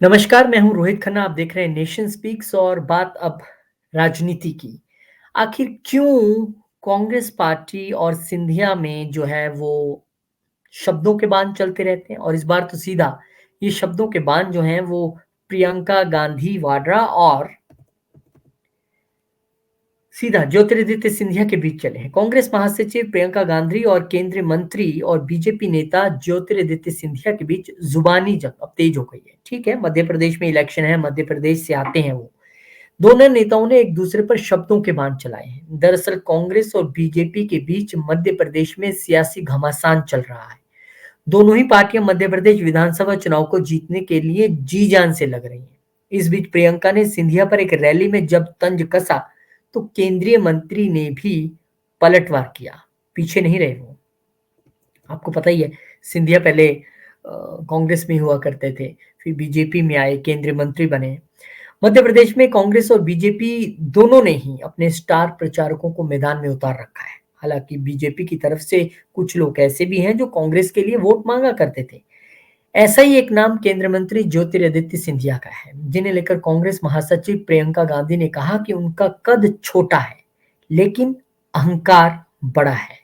नमस्कार, मैं हूं रोहित खन्ना। आप देख रहे हैं नेशन स्पीक्स और बात अब राजनीति की। आखिर क्यों कांग्रेस पार्टी और सिंधिया में जो है वो शब्दों के बाण चलते रहते हैं और इस बार तो सीधा ये शब्दों के बाण जो हैं वो प्रियंका गांधी वाड्रा और सीधा ज्योतिरादित्य सिंधिया के बीच चले हैं। कांग्रेस महासचिव प्रियंका गांधी और केंद्रीय मंत्री और बीजेपी नेता ज्योतिरादित्य सिंधिया के बीच जुबानी जंग अब तेज हो गई है। ठीक है, मध्य प्रदेश में इलेक्शन है, मध्य प्रदेश से आते हैं वो। दोनों नेताओं ने एक दूसरे पर शब्दों के बाण चलाए हैं। दरअसल कांग्रेस और बीजेपी के बीच मध्य प्रदेश में सियासी घमासान चल रहा है। दोनों ही पार्टियां मध्य प्रदेश विधानसभा चुनाव को जीतने के लिए जी जान से लग रही हैं। इस बीच प्रियंका ने सिंधिया पर एक रैली में जब तंज कसा तो केंद्रीय मंत्री ने भी पलटवार किया। पीछे नहीं रहे वो। आपको पता ही है, सिंधिया पहले कांग्रेस में हुआ करते थे, फिर बीजेपी में आए, केंद्रीय मंत्री बने। मध्य प्रदेश में कांग्रेस और बीजेपी दोनों ने ही अपने स्टार प्रचारकों को मैदान में उतार रखा है। हालांकि बीजेपी की तरफ से कुछ लोग ऐसे भी हैं जो कांग्रेस के लिए वोट मांगा करते थे। ऐसा ही एक नाम केंद्रीय मंत्री ज्योतिरादित्य सिंधिया का है, जिन्हें लेकर कांग्रेस महासचिव प्रियंका गांधी ने कहा कि उनका कद छोटा है लेकिन अहंकार बड़ा है।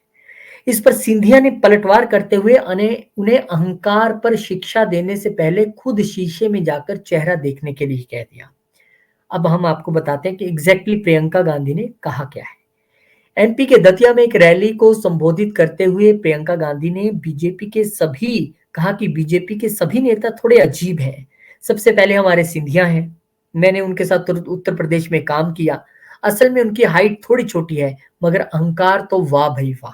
इस पर सिंधिया ने पलटवार करते हुए उन्हें अहंकार पर शिक्षा देने से पहले खुद शीशे में जाकर चेहरा देखने के लिए कह दिया। अब हम आपको बताते हैं कि एग्जैक्टली प्रियंका गांधी ने कहा क्या है। एमपी के दतिया में एक रैली को संबोधित करते हुए प्रियंका गांधी ने बीजेपी के सभी कहा कि बीजेपी के सभी नेता थोड़े अजीब हैं। सबसे पहले हमारे सिंधिया हैं। मैंने उनके साथ उत्तर प्रदेश में काम किया। असल में उनकी हाइट थोड़ी छोटी है मगर अहंकार तो वाह भाई वाह।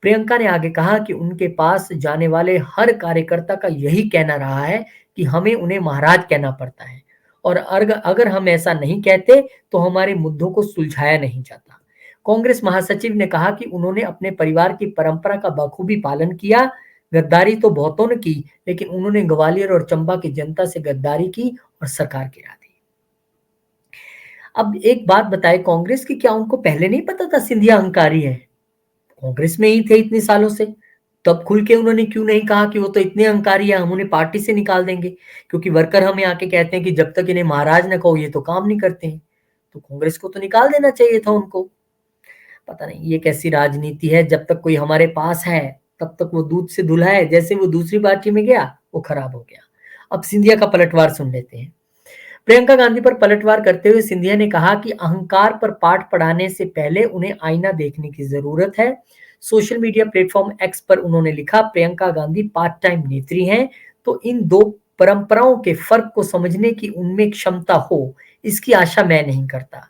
प्रियंका ने आगे कहा कि उनके पास जाने वाले हर कार्यकर्ता का यही कहना रहा है कि हमें उन्हें महाराज कहना पड़ता है और अगर हम ऐसा नहीं कहते तो हमारे मुद्दों को सुलझाया नहीं जाता। कांग्रेस महासचिव ने कहा कि उन्होंने अपने परिवार की परंपरा का बखूबी पालन किया। गद्दारी तो बहुतों ने की, लेकिन उन्होंने ग्वालियर और चंबा की जनता से गद्दारी की और सरकार गिरा दी। अब एक बात बताए कांग्रेस की, क्या उनको पहले नहीं पता था सिंधिया अहंकारी है? कांग्रेस में ही थे इतने सालों से, तब खुल के उन्होंने क्यों नहीं कहा कि वो तो इतने अहंकारी है, हम उन्हें पार्टी से निकाल देंगे? क्योंकि वर्कर हमें आके कहते हैं कि जब तक इन्हें महाराज न कहो ये तो काम नहीं करते हैं। तो कांग्रेस को तो निकाल देना चाहिए था उनको। पता नहीं ये कैसी राजनीति है, जब तक कोई हमारे पास है तब तक वो दूध से धुला है, जैसे वो दूसरी पार्टी में गया वो खराब हो गया। अब सिंधिया का पलटवार सुन लेते हैं। प्रियंका गांधी पर पलटवार करते हुए सिंधिया ने कहा कि अहंकार पर पाठ पढ़ाने से पहले उन्हें आईना देखने की जरूरत है। सोशल मीडिया प्लेटफॉर्म एक्स पर उन्होंने लिखा, प्रियंका गांधी पार्ट टाइम नेत्री हैं, तो इन दो परंपराओं के फर्क को समझने की उनमें क्षमता हो, इसकी आशा मैं नहीं करता।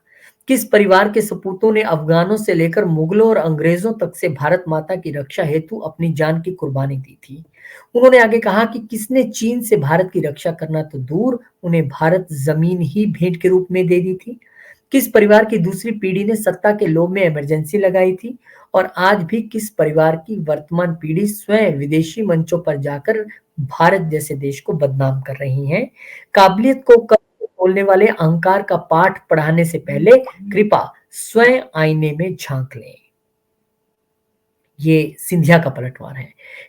किस परिवार के सपूतों ने अफगानों से लेकर मुगलों और अंग्रेजों तक से भारत माता की रक्षा हेतु अपनी जान की कुर्बानी दी थी? उन्होंने आगे कहा कि किसने चीन से भारत की रक्षा करना तो दूर, उन्हें भारत जमीन ही भेंट के रूप में दे दी थी? किस परिवार की दूसरी पीढ़ी ने सत्ता के लोभ में इमरजेंसी लगाई थी? और आज भी किस परिवार की वर्तमान पीढ़ी स्वयं विदेशी मंचों पर जाकर भारत जैसे देश को बदनाम कर रही है? काबिलियत को बोलने वाले अहंकार का पाठ पढ़ाने से पहले कृपा स्वयं आईने में झांक लें। ये सिंधिया का पलटवार है।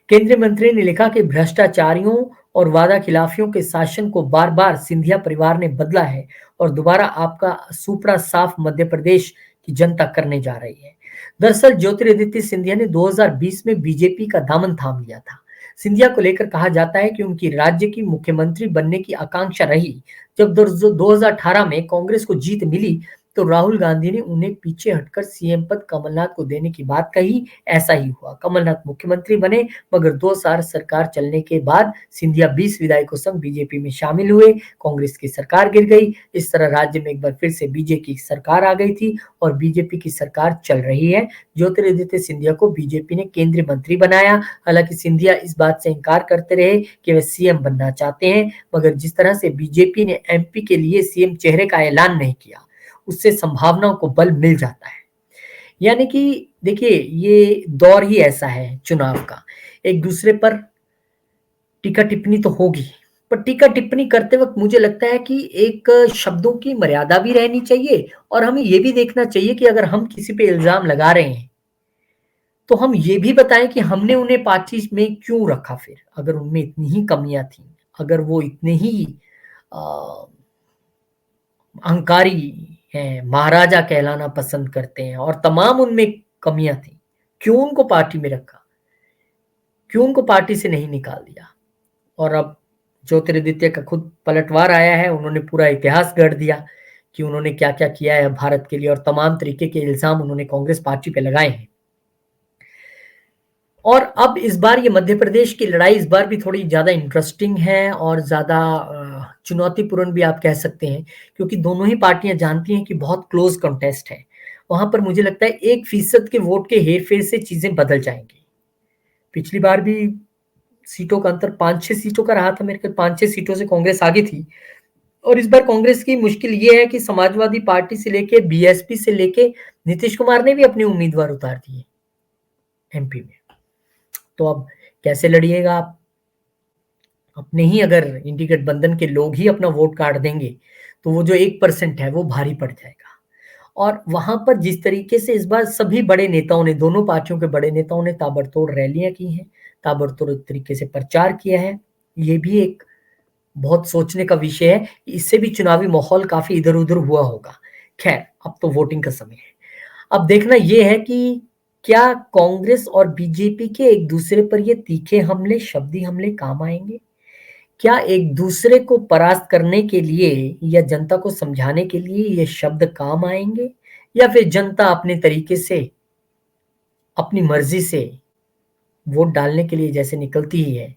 केंद्रीय मंत्री ने लिखा कि भ्रष्टाचारियों और वादा खिलाफियों के शासन को बार बार सिंधिया परिवार ने बदला है और दोबारा आपका सुपड़ा साफ मध्य प्रदेश की जनता करने जा रही है। दरअसल ज्योतिरादित्य सिंधिया ने 2020 में बीजेपी का दामन थाम लिया था। सिंधिया को लेकर कहा जाता है कि उनकी राज्य की मुख्यमंत्री बनने की आकांक्षा रही। जब 2018 में कांग्रेस को जीत मिली तो राहुल गांधी ने उन्हें पीछे हटकर सीएम पद कमलनाथ को देने की बात कही। ऐसा ही हुआ, कमलनाथ मुख्यमंत्री बने, मगर 2 साल सरकार चलने के बाद सिंधिया 20 विधायकों संग बीजेपी में शामिल हुए। कांग्रेस की सरकार गिर गई। इस तरह राज्य में एक बार फिर से बीजेपी की सरकार आ गई थी और बीजेपी की सरकार चल रही है। ज्योतिरादित्य सिंधिया को बीजेपी ने केंद्रीय मंत्री बनाया। हालांकि सिंधिया इस बात से इनकार करते रहे कि वे सीएम बनना चाहते हैं, मगर जिस तरह से बीजेपी ने एमपी के लिए सीएम चेहरे का ऐलान नहीं किया, उससे संभावनाओं को बल मिल जाता है। यानी कि देखिए, ये दौर ही ऐसा है चुनाव का। एक दूसरे पर टीका टिप्पणी तो होगी, पर टीका टिप्पणी करते वक्त मुझे लगता है कि एक शब्दों की मर्यादा भी रहनी चाहिए और हमें ये भी देखना चाहिए कि अगर हम किसी पे इल्जाम लगा रहे हैं तो हम ये भी बताएं कि हमने उन्हें पार्टी में क्यों रखा। फिर अगर उनमें इतनी ही कमियां थी, अगर वो इतने ही अहंकारी हैं, महाराजा कहलाना पसंद करते हैं और तमाम उनमें कमियां थी। क्यों उनको पार्टी में रखा? क्यों उनको पार्टी से नहीं निकाल दिया? और अब ज्योतिरादित्य का खुद पलटवार आया है, उन्होंने पूरा इतिहास गढ़ दिया कि उन्होंने क्या-क्या किया है भारत के लिए और तमाम तरीके के इल्ज़ाम उन्होंने कांग्रेस पार्टी पे लगाए हैं। और अब इस बार ये मध्य प्रदेश की लड़ाई इस बार भी थोड़ी ज़्यादा इंटरेस्टिंग है और ज़्यादा चुनौतीपूर्ण भी आप कह सकते हैं, क्योंकि दोनों ही पार्टियाँ जानती हैं कि बहुत क्लोज़ कॉन्टेस्ट है। वहाँ पर मुझे लगता है 1% के वोट के हेर-फेर से चीज़ें बदल जाएँगी। पिछली बार भी सीटों का अंतर 5-6 सीटों का रहा था, मेरे ख्याल 5-6 सीटों से कांग्रेस आगे थी। और इस बार कांग्रेस की मुश्किल ये है कि समाजवादी पार्टी से लेके बीएसपी से लेके नीतीश कुमार ने भी अपने उम्मीदवार उतार दिए एमपी में। तो अब कैसे लड़िएगा आप? अपने ही अगर इंडी गठबंधन के लोग ही अपना वोट काट देंगे, तो वो जो 1% है वो भारी पड़ जाएगा। और वहां पर जिस तरीके से इस बार सभी बड़े नेताओं ने, दोनों पार्टियों के बड़े नेताओं ने ताबड़तोड़ रैलियां की हैं, ताबड़तोड़ तरीके से प्रचार किया है, ये भी एक बहुत सोचने का विषय है। इससे भी चुनावी माहौल काफी इधर-उधर हुआ होगा। खैर, अब तो वोटिंग का समय है। अब देखना ये है कि क्या कांग्रेस और बीजेपी के एक दूसरे पर ये तीखे हमले, शब्दी हमले काम आएंगे? क्या एक दूसरे को परास्त करने के लिए या जनता को समझाने के लिए ये शब्द काम आएंगे, या फिर जनता अपने तरीके से, अपनी मर्जी से वोट डालने के लिए जैसे निकलती ही है?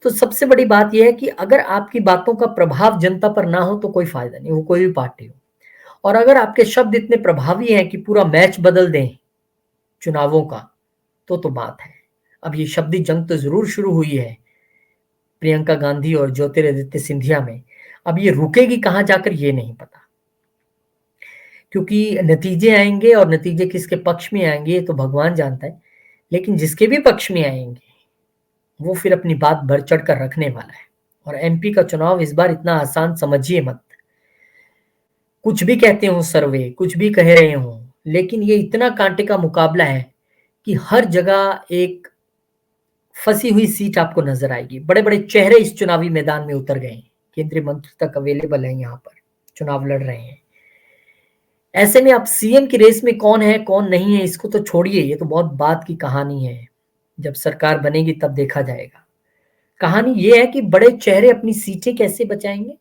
तो सबसे बड़ी बात यह है कि अगर आपकी बातों का प्रभाव जनता पर ना हो तो कोई फायदा नहीं, वो कोई भी पार्टी हो। और अगर आपके शब्द इतने प्रभावी हैं कि पूरा मैच बदल दें चुनावों का, तो बात है। अब ये शब्दी जंग तो जरूर शुरू हुई है प्रियंका गांधी और ज्योतिरादित्य सिंधिया में। अब ये रुकेगी कहाँ जाकर ये नहीं पता, क्योंकि नतीजे आएंगे और नतीजे किसके पक्ष में आएंगे ये तो भगवान जानता है। लेकिन जिसके भी पक्ष में आएंगे वो फिर अपनी बात बढ़ चढ़ कर रखने वाला है। और एमपी का चुनाव इस बार इतना आसान समझिए मत। कुछ भी कहते हो सर्वे, कुछ भी कह रहे हो, लेकिन ये इतना कांटे का मुकाबला है कि हर जगह एक फंसी हुई सीट आपको नजर आएगी। बड़े बड़े चेहरे इस चुनावी मैदान में उतर गए हैं, केंद्रीय मंत्री तक अवेलेबल है, यहाँ पर चुनाव लड़ रहे हैं। ऐसे में आप सीएम की रेस में कौन है कौन नहीं है इसको तो छोड़िए, ये तो बहुत बात की कहानी है। जब सरकार बनेगी तब देखा जाएगा। कहानी ये है कि बड़े चेहरे अपनी सीटें कैसे बचाएंगे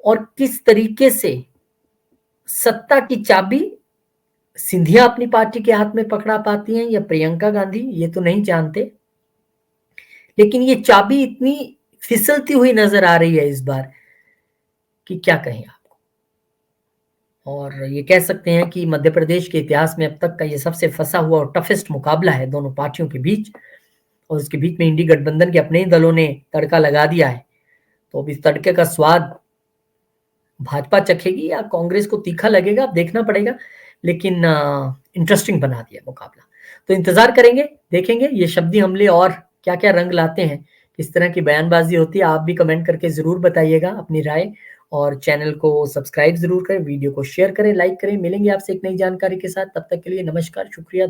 और किस तरीके से सत्ता की चाबी सिंधिया अपनी पार्टी के हाथ में पकड़ा पाती हैं या प्रियंका गांधी, ये तो नहीं जानते। लेकिन ये चाबी इतनी फिसलती हुई नजर आ रही है इस बार कि क्या कहें आपको। और ये कह सकते हैं कि मध्य प्रदेश के इतिहास में अब तक का ये सबसे फंसा हुआ और टफेस्ट मुकाबला है दोनों पार्टियों के बीच। और इसके बीच में इंडी गठबंधन के अपने ही दलों ने तड़का लगा दिया है। तो अब इस तड़के का स्वाद भाजपा चखेगी या कांग्रेस को तीखा लगेगा, अब देखना पड़ेगा। लेकिन इंटरेस्टिंग बना दिया मुकाबला। तो इंतजार करेंगे, देखेंगे ये शब्दी हमले और क्या क्या रंग लाते हैं, किस तरह की बयानबाजी होती है। आप भी कमेंट करके जरूर बताइएगा अपनी राय। और चैनल को सब्सक्राइब जरूर करें, वीडियो को शेयर करें, लाइक करें। मिलेंगे आपसे एक नई जानकारी के साथ, तब तक के लिए नमस्कार, शुक्रिया।